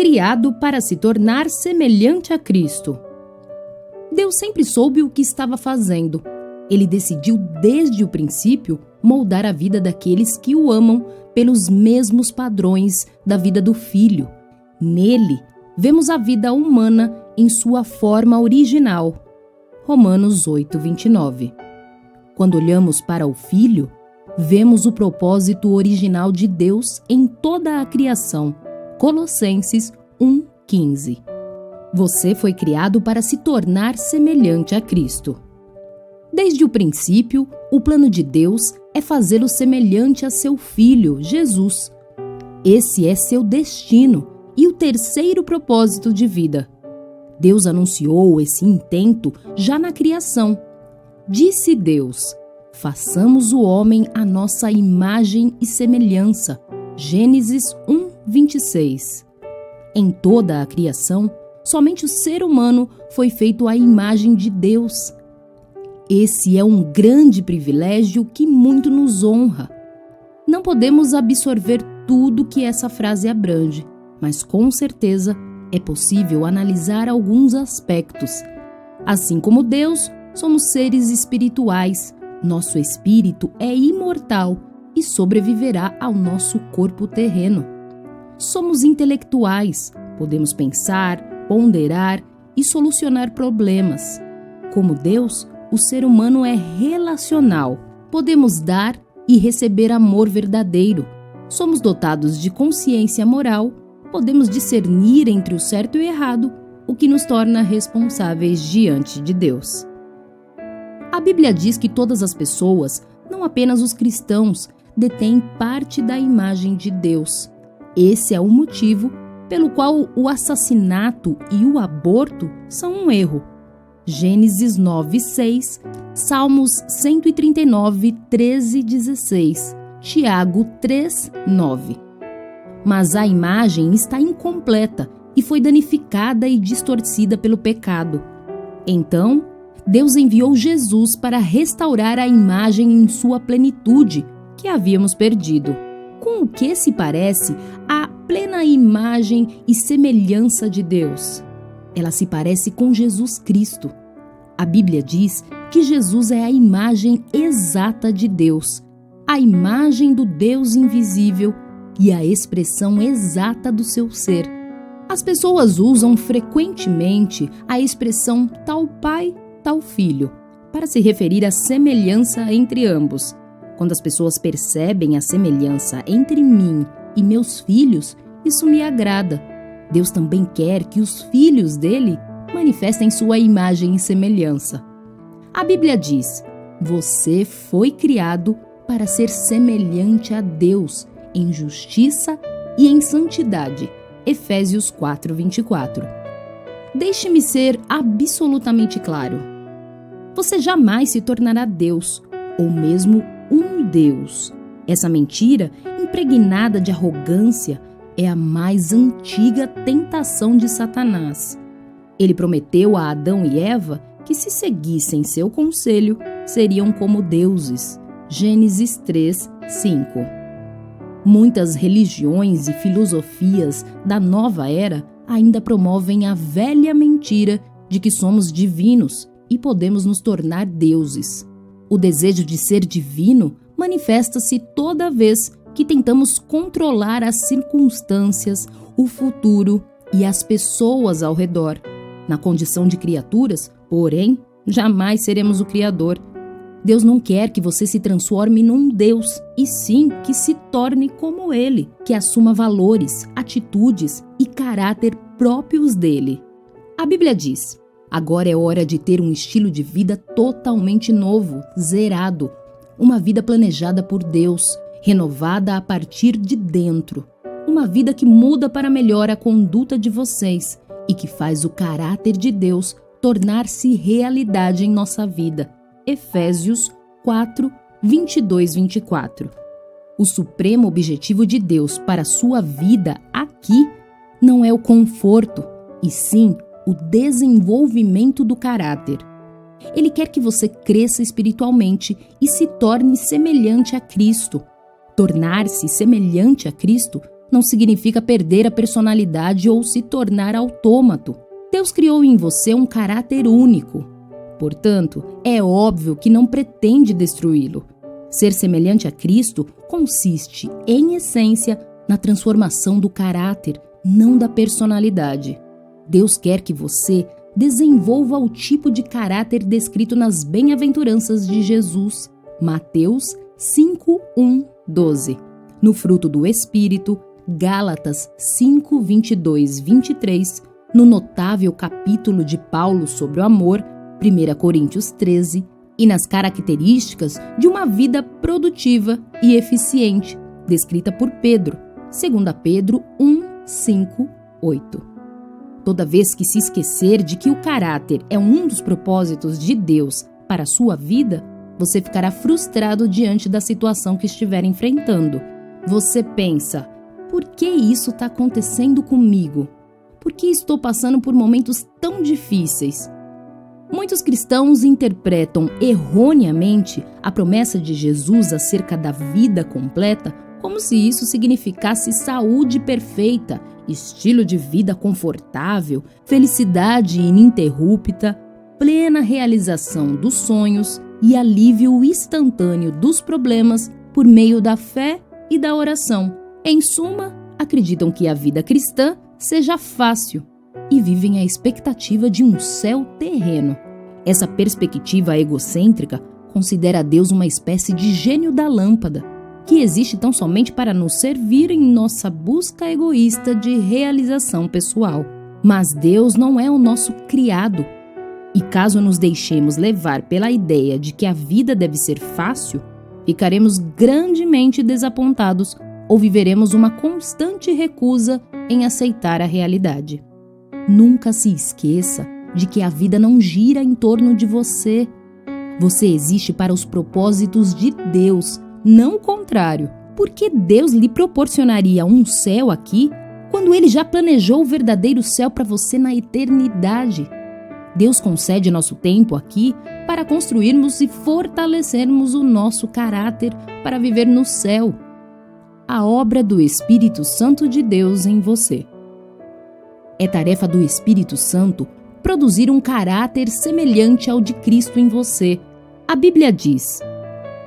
criado para se tornar semelhante a Cristo. Deus sempre soube o que estava fazendo. Ele decidiu desde o princípio moldar a vida daqueles que o amam pelos mesmos padrões da vida do Filho. Nele, vemos a vida humana em sua forma original. Romanos 8:29. Quando olhamos para o Filho, vemos o propósito original de Deus em toda a criação. Colossenses 1:15. Você foi criado para se tornar semelhante a Cristo. Desde o princípio, o plano de Deus é fazê-lo semelhante a seu Filho, Jesus. Esse é seu destino e o terceiro propósito de vida. Deus anunciou esse intento já na criação. Disse Deus: façamos o homem à nossa imagem e semelhança. Gênesis 1:26. Em toda a criação, somente o ser humano foi feito à imagem de Deus. Esse é um grande privilégio que muito nos honra. Não podemos absorver tudo que essa frase abrange, mas com certeza é possível analisar alguns aspectos. Assim como Deus, somos seres espirituais. Nosso espírito é imortal e sobreviverá ao nosso corpo terreno. Somos intelectuais, podemos pensar, ponderar e solucionar problemas. Como Deus, o ser humano é relacional. Podemos dar e receber amor verdadeiro. Somos dotados de consciência moral, podemos discernir entre o certo e o errado, o que nos torna responsáveis diante de Deus. A Bíblia diz que todas as pessoas, não apenas os cristãos, detêm parte da imagem de Deus. Esse é o motivo pelo qual o assassinato e o aborto são um erro. Gênesis 9:6, Salmos 139, 13 e 16, Tiago 3:9. Mas a imagem está incompleta e foi danificada e distorcida pelo pecado. Então, Deus enviou Jesus para restaurar a imagem em sua plenitude que havíamos perdido. Com o que se parece a plena imagem e semelhança de Deus? Ela se parece com Jesus Cristo. A Bíblia diz que Jesus é a imagem exata de Deus, a imagem do Deus invisível e a expressão exata do seu ser. As pessoas usam frequentemente a expressão tal pai, tal filho, para se referir à semelhança entre ambos. Quando as pessoas percebem a semelhança entre mim e meus filhos, isso me agrada. Deus também quer que os filhos dele manifestem sua imagem e semelhança. A Bíblia diz: você foi criado para ser semelhante a Deus em justiça e em santidade. Efésios 4:24. Deixe-me ser absolutamente claro. Você jamais se tornará Deus, ou mesmo um Deus. Essa mentira, impregnada de arrogância, é a mais antiga tentação de Satanás. Ele prometeu a Adão e Eva que, se seguissem seu conselho, seriam como deuses. Gênesis 3:5. Muitas religiões e filosofias da nova era ainda promovem a velha mentira de que somos divinos e podemos nos tornar deuses. O desejo de ser divino manifesta-se toda vez que tentamos controlar as circunstâncias, o futuro e as pessoas ao redor. Na condição de criaturas, porém, jamais seremos o Criador. Deus não quer que você se transforme num Deus, e sim que se torne como Ele, que assuma valores, atitudes e caráter próprios dele. A Bíblia diz: agora é hora de ter um estilo de vida totalmente novo, zerado, uma vida planejada por Deus, renovada a partir de dentro. Uma vida que muda para melhor a conduta de vocês e que faz o caráter de Deus tornar-se realidade em nossa vida. Efésios 4, 22-24. O supremo objetivo de Deus para a sua vida aqui não é o conforto, e sim o desenvolvimento do caráter. Ele quer que você cresça espiritualmente e se torne semelhante a Cristo. Tornar-se semelhante a Cristo não significa perder a personalidade ou se tornar autômato. Deus criou em você um caráter único. Portanto, é óbvio que não pretende destruí-lo. Ser semelhante a Cristo consiste, em essência, na transformação do caráter, não da personalidade. Deus quer que você desenvolva o tipo de caráter descrito nas bem-aventuranças de Jesus, Mateus 5:1-12, no fruto do Espírito, Gálatas 5:22-23, no notável capítulo de Paulo sobre o amor, 1 Coríntios 13, e nas características de uma vida produtiva e eficiente, descrita por Pedro, 2 Pedro 1:5-8. Toda vez que se esquecer de que o caráter é um dos propósitos de Deus para a sua vida, você ficará frustrado diante da situação que estiver enfrentando. Você pensa, por que isso está acontecendo comigo? Por que estou passando por momentos tão difíceis? Muitos cristãos interpretam erroneamente a promessa de Jesus acerca da vida completa como se isso significasse saúde perfeita, estilo de vida confortável, felicidade ininterrupta, plena realização dos sonhos e alívio instantâneo dos problemas por meio da fé e da oração. Em suma, acreditam que a vida cristã seja fácil e vivem a expectativa de um céu terreno. Essa perspectiva egocêntrica considera Deus uma espécie de gênio da lâmpada, que existe tão somente para nos servir em nossa busca egoísta de realização pessoal. Mas Deus não é o nosso criado. E caso nos deixemos levar pela ideia de que a vida deve ser fácil, ficaremos grandemente desapontados ou viveremos uma constante recusa em aceitar a realidade. Nunca se esqueça de que a vida não gira em torno de você. Você existe para os propósitos de Deus, não o contrário. Por que Deus lhe proporcionaria um céu aqui, quando Ele já planejou o verdadeiro céu para você na eternidade? Deus concede nosso tempo aqui para construirmos e fortalecermos o nosso caráter para viver no céu. A obra do Espírito Santo de Deus em você. É tarefa do Espírito Santo produzir um caráter semelhante ao de Cristo em você. A Bíblia diz: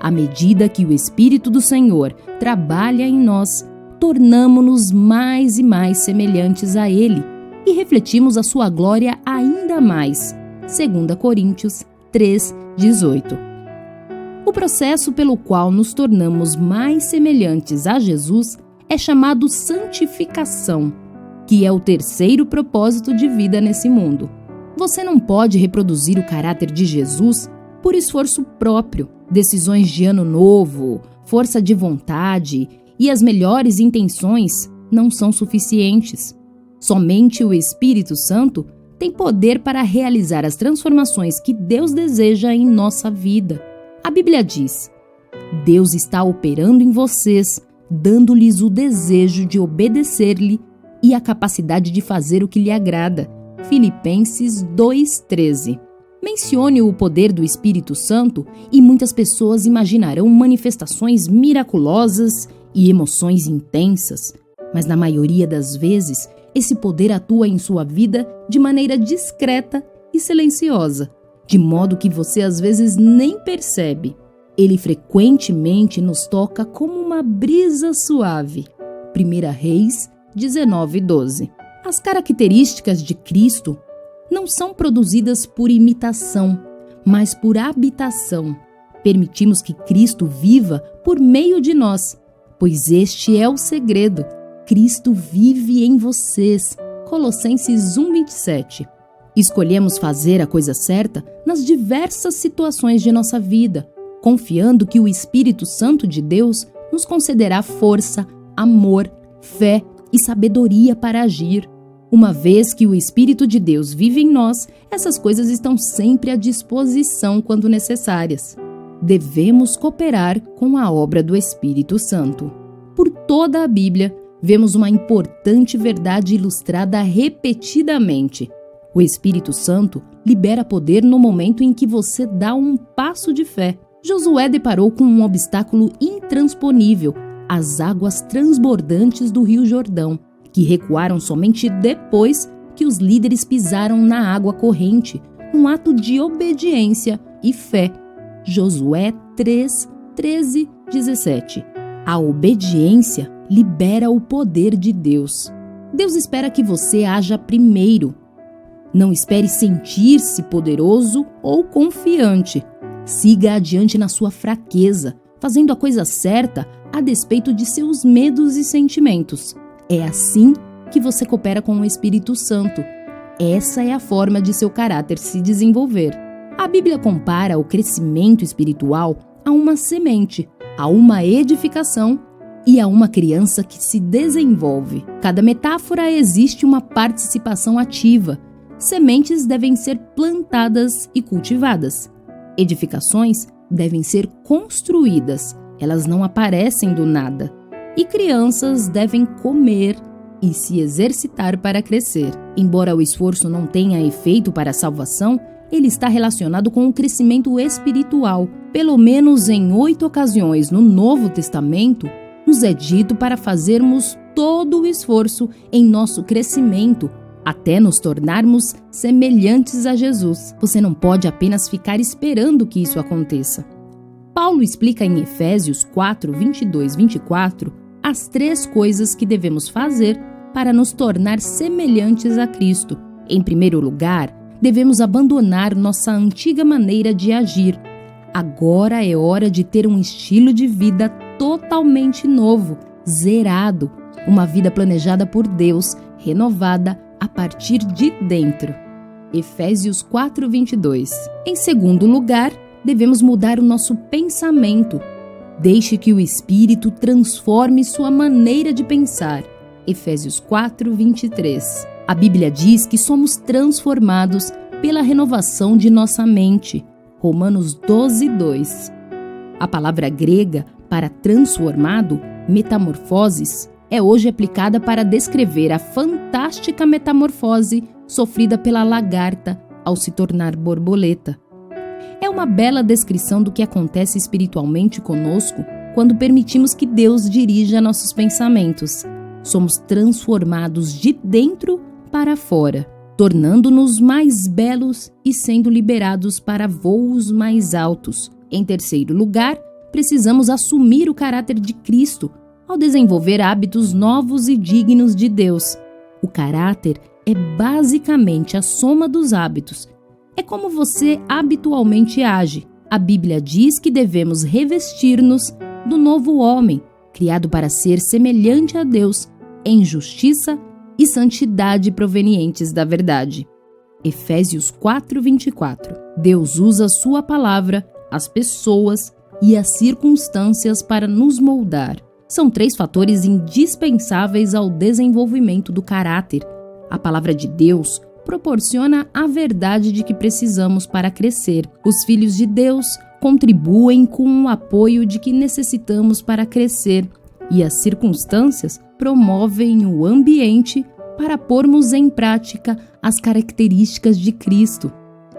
à medida que o Espírito do Senhor trabalha em nós, tornamo-nos mais e mais semelhantes a Ele e refletimos a sua glória ainda mais. 2 Coríntios 3:18. O processo pelo qual nos tornamos mais semelhantes a Jesus é chamado santificação, que é o terceiro propósito de vida nesse mundo. Você não pode reproduzir o caráter de Jesus por esforço próprio. Decisões de ano novo, força de vontade e as melhores intenções não são suficientes. Somente o Espírito Santo tem poder para realizar as transformações que Deus deseja em nossa vida. A Bíblia diz: Deus está operando em vocês, dando-lhes o desejo de obedecer-lhe e a capacidade de fazer o que lhe agrada. Filipenses 2:13. Mencione o poder do Espírito Santo e muitas pessoas imaginarão manifestações miraculosas e emoções intensas, mas na maioria das vezes, esse poder atua em sua vida de maneira discreta e silenciosa, de modo que você às vezes nem percebe. Ele frequentemente nos toca como uma brisa suave. 1 Reis 19:12. As características de Cristo não são produzidas por imitação, mas por habitação. Permitimos que Cristo viva por meio de nós, pois este é o segredo. Cristo vive em vocês. Colossenses 1:27. Escolhemos fazer a coisa certa nas diversas situações de nossa vida, confiando que o Espírito Santo de Deus nos concederá força, amor, fé e sabedoria para agir. Uma vez que o Espírito de Deus vive em nós, essas coisas estão sempre à disposição quando necessárias. Devemos cooperar com a obra do Espírito Santo. Por toda a Bíblia, vemos uma importante verdade ilustrada repetidamente. O Espírito Santo libera poder no momento em que você dá um passo de fé. Josué deparou com um obstáculo intransponível, as águas transbordantes do Rio Jordão, que recuaram somente depois que os líderes pisaram na água corrente, um ato de obediência e fé. Josué 3, 13, 17. A obediência libera o poder de Deus. Deus espera que você haja primeiro. Não espere sentir-se poderoso ou confiante. Siga adiante na sua fraqueza, fazendo a coisa certa a despeito de seus medos e sentimentos. É assim que você coopera com o Espírito Santo. Essa é a forma de seu caráter se desenvolver. A Bíblia compara o crescimento espiritual a uma semente, a uma edificação e a uma criança que se desenvolve. Cada metáfora existe uma participação ativa. Sementes devem ser plantadas e cultivadas. Edificações devem ser construídas, elas não aparecem do nada. E crianças devem comer e se exercitar para crescer. Embora o esforço não tenha efeito para a salvação, ele está relacionado com o crescimento espiritual. Pelo menos em 8 ocasiões no Novo Testamento, nos é dito para fazermos todo o esforço em nosso crescimento, até nos tornarmos semelhantes a Jesus. Você não pode apenas ficar esperando que isso aconteça. Paulo explica em Efésios 4, 22, 24, as 3 coisas que devemos fazer para nos tornar semelhantes a Cristo. Em primeiro lugar, devemos abandonar nossa antiga maneira de agir. Agora é hora de ter um estilo de vida totalmente novo, zerado, uma vida planejada por Deus, renovada a partir de dentro. Efésios 4, 22. Em segundo lugar, devemos mudar o nosso pensamento. Deixe que o Espírito transforme sua maneira de pensar. Efésios 4, 23. A Bíblia diz que somos transformados pela renovação de nossa mente. Romanos 12, 2. A palavra grega para transformado, metamorfoses, é hoje aplicada para descrever a fantástica metamorfose sofrida pela lagarta ao se tornar borboleta. É uma bela descrição do que acontece espiritualmente conosco quando permitimos que Deus dirija nossos pensamentos. Somos transformados de dentro para fora, tornando-nos mais belos e sendo liberados para voos mais altos. Em terceiro lugar, precisamos assumir o caráter de Cristo ao desenvolver hábitos novos e dignos de Deus. O caráter é basicamente a soma dos hábitos. É como você habitualmente age. A Bíblia diz que devemos revestir-nos do novo homem, criado para ser semelhante a Deus, em justiça e santidade provenientes da verdade. Efésios 4, 24. Deus usa sua palavra, as pessoas e as circunstâncias para nos moldar. São 3 fatores indispensáveis ao desenvolvimento do caráter. A palavra de Deus proporciona a verdade de que precisamos para crescer. Os filhos de Deus contribuem com o apoio de que necessitamos para crescer. E as circunstâncias promovem o ambiente para pormos em prática as características de Cristo.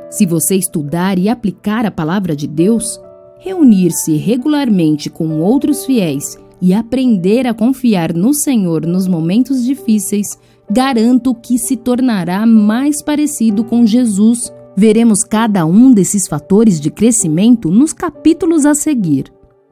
Se você estudar e aplicar a palavra de Deus, reunir-se regularmente com outros fiéis e aprender a confiar no Senhor nos momentos difíceis, garanto que se tornará mais parecido com Jesus. Veremos cada um desses fatores de crescimento nos capítulos a seguir.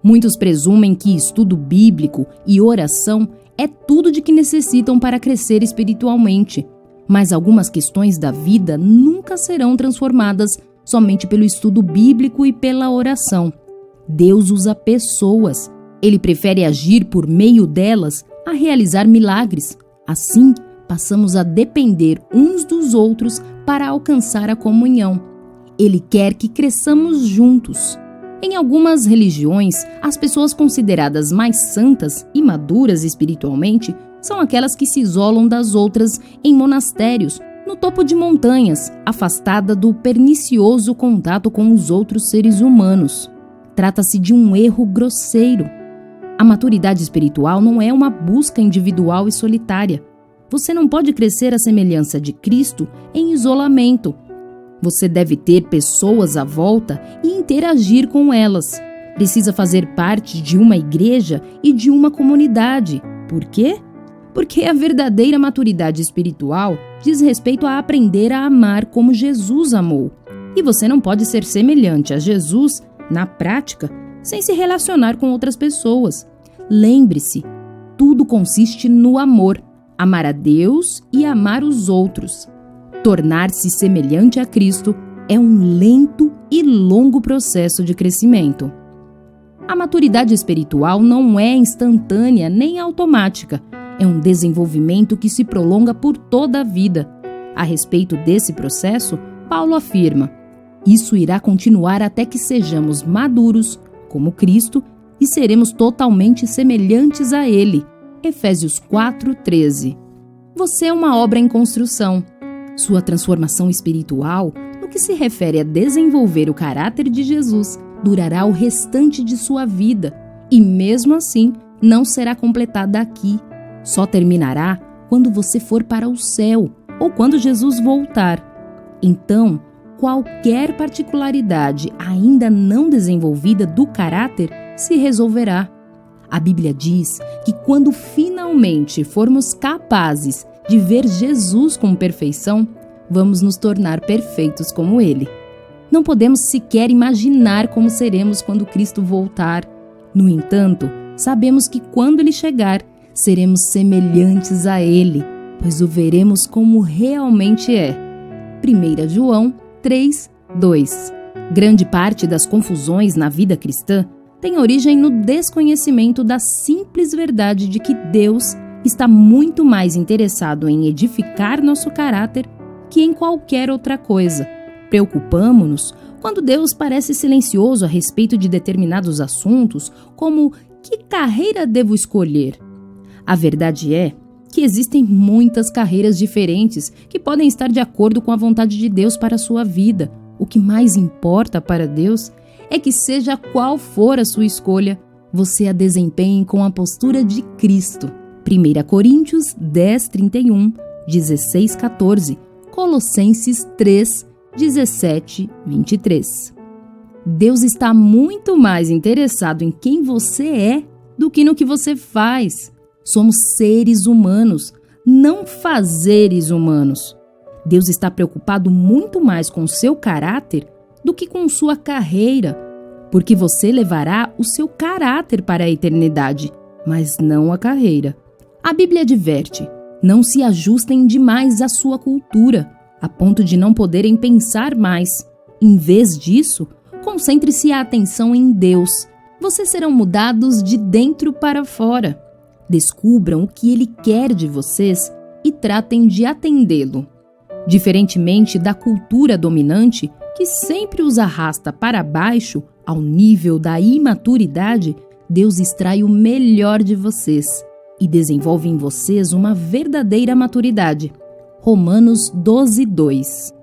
Muitos presumem que estudo bíblico e oração é tudo de que necessitam para crescer espiritualmente, mas algumas questões da vida nunca serão transformadas somente pelo estudo bíblico e pela oração. Deus usa pessoas. Ele prefere agir por meio delas a realizar milagres. Assim, passamos a depender uns dos outros para alcançar a comunhão. Ele quer que cresçamos juntos. Em algumas religiões, as pessoas consideradas mais santas e maduras espiritualmente são aquelas que se isolam das outras em monastérios, no topo de montanhas, afastada do pernicioso contato com os outros seres humanos. Trata-se de um erro grosseiro. A maturidade espiritual não é uma busca individual e solitária. Você não pode crescer à semelhança de Cristo em isolamento. Você deve ter pessoas à volta e interagir com elas. Precisa fazer parte de uma igreja e de uma comunidade. Por quê? Porque a verdadeira maturidade espiritual diz respeito a aprender a amar como Jesus amou. E você não pode ser semelhante a Jesus, na prática, sem se relacionar com outras pessoas. Lembre-se, tudo consiste no amor. Amar a Deus e amar os outros. Tornar-se semelhante a Cristo é um lento e longo processo de crescimento. A maturidade espiritual não é instantânea nem automática. É um desenvolvimento que se prolonga por toda a vida. A respeito desse processo, Paulo afirma: isso irá continuar até que sejamos maduros, como Cristo, e seremos totalmente semelhantes a Ele. Efésios 4:13. Você é uma obra em construção. Sua transformação espiritual, no que se refere a desenvolver o caráter de Jesus, durará o restante de sua vida e, mesmo assim, não será completada aqui. Só terminará quando você for para o céu ou quando Jesus voltar. Então, qualquer particularidade ainda não desenvolvida do caráter se resolverá. A Bíblia diz que quando finalmente formos capazes de ver Jesus com perfeição, vamos nos tornar perfeitos como Ele. Não podemos sequer imaginar como seremos quando Cristo voltar. No entanto, sabemos que quando Ele chegar, seremos semelhantes a Ele, pois o veremos como realmente é. 1 João 3:2. Grande parte das confusões na vida cristã tem origem no desconhecimento da simples verdade de que Deus está muito mais interessado em edificar nosso caráter que em qualquer outra coisa. Preocupamo-nos quando Deus parece silencioso a respeito de determinados assuntos, como que carreira devo escolher? A verdade é que existem muitas carreiras diferentes que podem estar de acordo com a vontade de Deus para a sua vida. O que mais importa para Deus é que, seja qual for a sua escolha, você a desempenhe com a postura de Cristo. 1 Coríntios 10:31, 16:14, Colossenses 3:17-23. Deus está muito mais interessado em quem você é do que no que você faz. Somos seres humanos, não fazeres humanos. Deus está preocupado muito mais com seu caráter do que com sua carreira, porque você levará o seu caráter para a eternidade, mas não a carreira. A Bíblia adverte: não se ajustem demais à sua cultura, a ponto de não poderem pensar mais. Em vez disso, concentre-se a atenção em Deus. Vocês serão mudados de dentro para fora. Descubram o que Ele quer de vocês e tratem de atendê-lo. Diferentemente da cultura dominante, que sempre os arrasta para baixo ao nível da imaturidade, Deus extrai o melhor de vocês e desenvolve em vocês uma verdadeira maturidade. Romanos 12:2.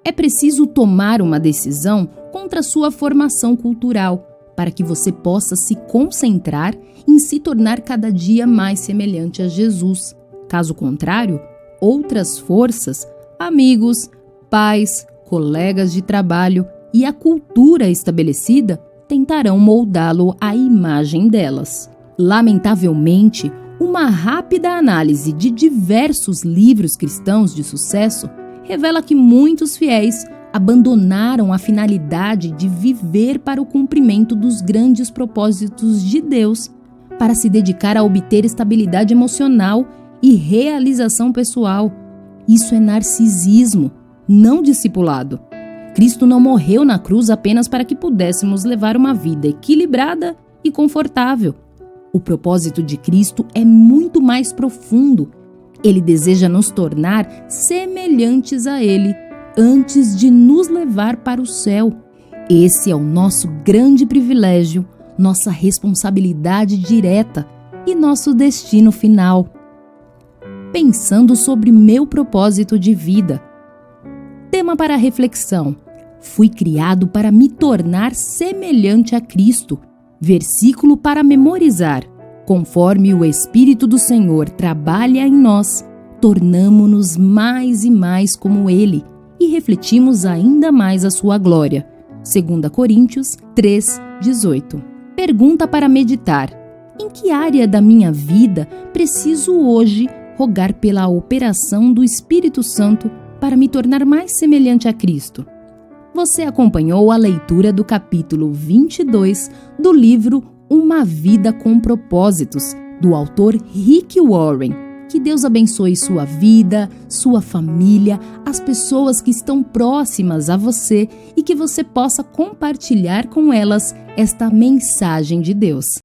É preciso tomar uma decisão contra sua formação cultural, para que você possa se concentrar em se tornar cada dia mais semelhante a Jesus. Caso contrário, outras forças, amigos, pais, colegas de trabalho e a cultura estabelecida tentarão moldá-lo à imagem delas. Lamentavelmente, uma rápida análise de diversos livros cristãos de sucesso revela que muitos fiéis abandonaram a finalidade de viver para o cumprimento dos grandes propósitos de Deus, para se dedicar a obter estabilidade emocional e realização pessoal. Isso é narcisismo, não discipulado. Cristo não morreu na cruz apenas para que pudéssemos levar uma vida equilibrada e confortável. O propósito de Cristo é muito mais profundo. Ele deseja nos tornar semelhantes a Ele antes de nos levar para o céu. Esse é o nosso grande privilégio, nossa responsabilidade direta e nosso destino final. Pensando sobre meu propósito de vida. Tema para reflexão: fui criado para me tornar semelhante a Cristo. Versículo para memorizar: conforme o Espírito do Senhor trabalha em nós, tornamo-nos mais e mais como Ele e refletimos ainda mais a sua glória. 2 Coríntios 3, 18. Pergunta para meditar: em que área da minha vida preciso hoje rogar pela operação do Espírito Santo para me tornar mais semelhante a Cristo? Você acompanhou a leitura do capítulo 22 do livro Uma Vida com Propósitos, do autor Rick Warren. Que Deus abençoe sua vida, sua família, as pessoas que estão próximas a você e que você possa compartilhar com elas esta mensagem de Deus.